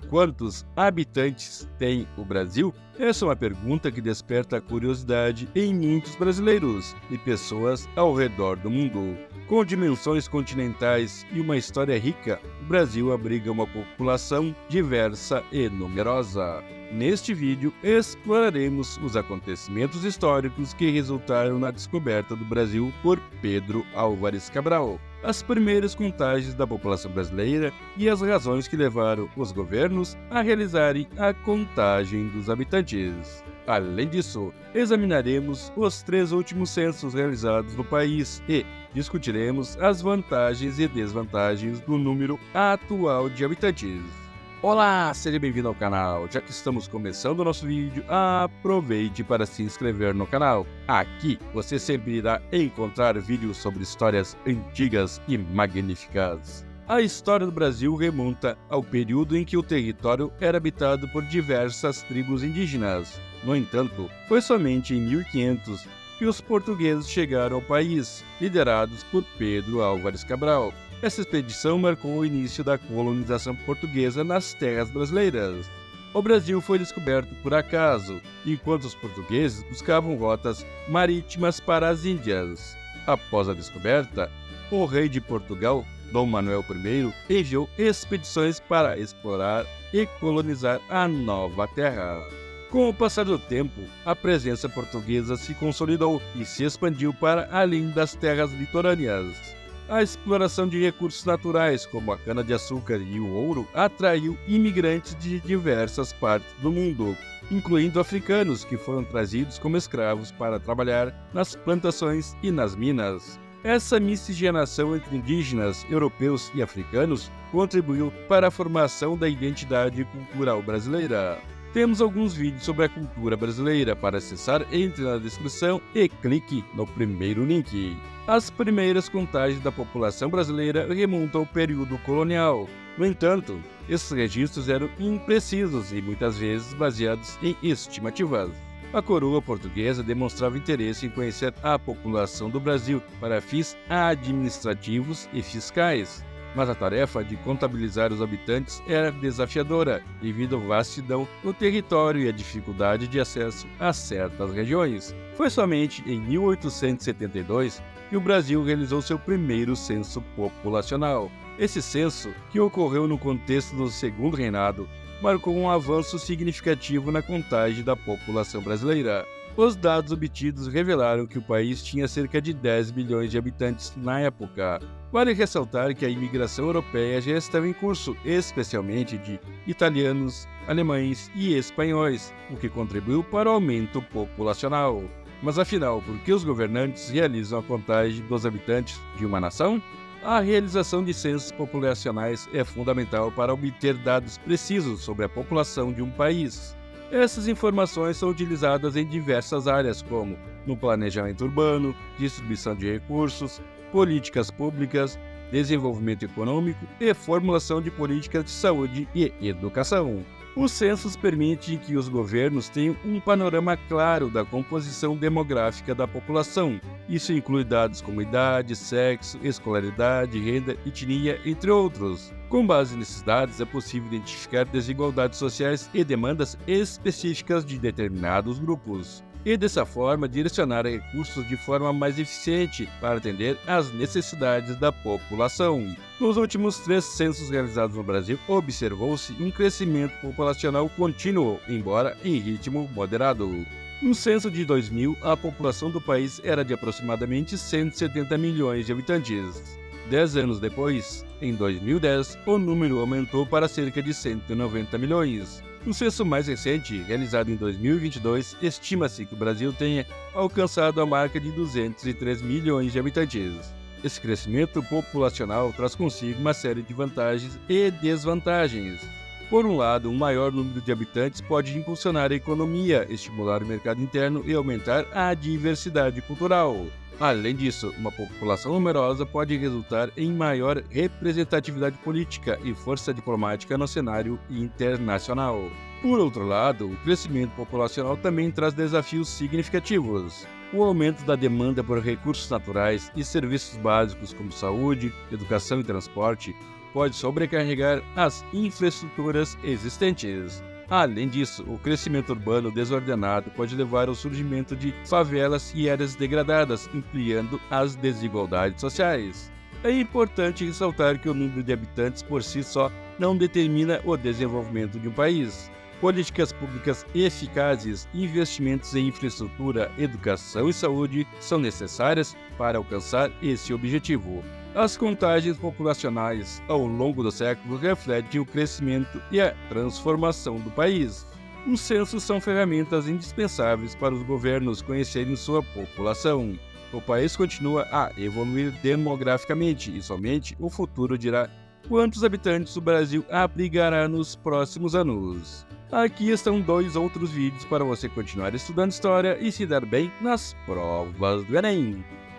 Quantos habitantes tem o Brasil? Essa é uma pergunta que desperta a curiosidade em muitos brasileiros e pessoas ao redor do mundo. Com dimensões continentais e uma história rica, o Brasil abriga uma população diversa e numerosa. Neste vídeo, exploraremos os acontecimentos históricos que resultaram na descoberta do Brasil por Pedro Álvares Cabral, as primeiras contagens da população brasileira e as razões que levaram os governos a realizarem a contagem dos habitantes. Além disso, examinaremos os 3 últimos censos realizados no país e discutiremos as vantagens e desvantagens do número atual de habitantes. Olá, seja bem-vindo ao canal. Já que estamos começando o nosso vídeo, aproveite para se inscrever no canal. Aqui você sempre irá encontrar vídeos sobre histórias antigas e magníficas. A história do Brasil remonta ao período em que o território era habitado por diversas tribos indígenas. No entanto, foi somente em 1500 que os portugueses chegaram ao país, liderados por Pedro Álvares Cabral. Essa expedição marcou o início da colonização portuguesa nas terras brasileiras. O Brasil foi descoberto por acaso, enquanto os portugueses buscavam rotas marítimas para as Índias. Após a descoberta, o rei de Portugal, Dom Manuel I, enviou expedições para explorar e colonizar a nova terra. Com o passar do tempo, a presença portuguesa se consolidou e se expandiu para além das terras litorâneas. A exploração de recursos naturais, como a cana-de-açúcar e o ouro, atraiu imigrantes de diversas partes do mundo, incluindo africanos que foram trazidos como escravos para trabalhar nas plantações e nas minas. Essa miscigenação entre indígenas, europeus e africanos contribuiu para a formação da identidade cultural brasileira. Temos alguns vídeos sobre a cultura brasileira. Para acessar, entre na descrição e clique no primeiro link. As primeiras contagens da população brasileira remontam ao período colonial. No entanto, esses registros eram imprecisos e muitas vezes baseados em estimativas. A coroa portuguesa demonstrava interesse em conhecer a população do Brasil para fins administrativos e fiscais. Mas a tarefa de contabilizar os habitantes era desafiadora, devido à vastidão do território e à dificuldade de acesso a certas regiões. Foi somente em 1872 que o Brasil realizou seu primeiro censo populacional. Esse censo, que ocorreu no contexto do Segundo Reinado, marcou um avanço significativo na contagem da população brasileira. Os dados obtidos revelaram que o país tinha cerca de 10 milhões de habitantes na época. Vale ressaltar que a imigração europeia já estava em curso, especialmente de italianos, alemães e espanhóis, o que contribuiu para o aumento populacional. Mas afinal, por que os governantes realizam a contagem dos habitantes de uma nação? A realização de censos populacionais é fundamental para obter dados precisos sobre a população de um país. Essas informações são utilizadas em diversas áreas, como no planejamento urbano, distribuição de recursos, políticas públicas, desenvolvimento econômico e formulação de políticas de saúde e educação. Os censos permitem que os governos tenham um panorama claro da composição demográfica da população. Isso inclui dados como idade, sexo, escolaridade, renda, etnia, entre outros. Com base nesses dados, é possível identificar desigualdades sociais e demandas específicas de determinados grupos, e dessa forma direcionar recursos de forma mais eficiente para atender às necessidades da população. Nos últimos 3 censos realizados no Brasil, observou-se um crescimento populacional contínuo, embora em ritmo moderado. No censo de 2000, a população do país era de aproximadamente 170 milhões de habitantes. 10 anos depois, em 2010, o número aumentou para cerca de 190 milhões. No censo mais recente, realizado em 2022, estima-se que o Brasil tenha alcançado a marca de 203 milhões de habitantes. Esse crescimento populacional traz consigo uma série de vantagens e desvantagens. Por um lado, um maior número de habitantes pode impulsionar a economia, estimular o mercado interno e aumentar a diversidade cultural. Além disso, uma população numerosa pode resultar em maior representatividade política e força diplomática no cenário internacional. Por outro lado, o crescimento populacional também traz desafios significativos. O aumento da demanda por recursos naturais e serviços básicos como saúde, educação e transporte pode sobrecarregar as infraestruturas existentes. Além disso, o crescimento urbano desordenado pode levar ao surgimento de favelas e áreas degradadas, ampliando as desigualdades sociais. É importante ressaltar que o número de habitantes por si só não determina o desenvolvimento de um país. Políticas públicas eficazes, investimentos em infraestrutura, educação e saúde são necessárias para alcançar esse objetivo. As contagens populacionais ao longo do século refletem o crescimento e a transformação do país. Os censos são ferramentas indispensáveis para os governos conhecerem sua população. O país continua a evoluir demograficamente e somente o futuro dirá quantos habitantes o Brasil abrigará nos próximos anos. Aqui estão 2 outros vídeos para você continuar estudando história e se dar bem nas provas do Enem.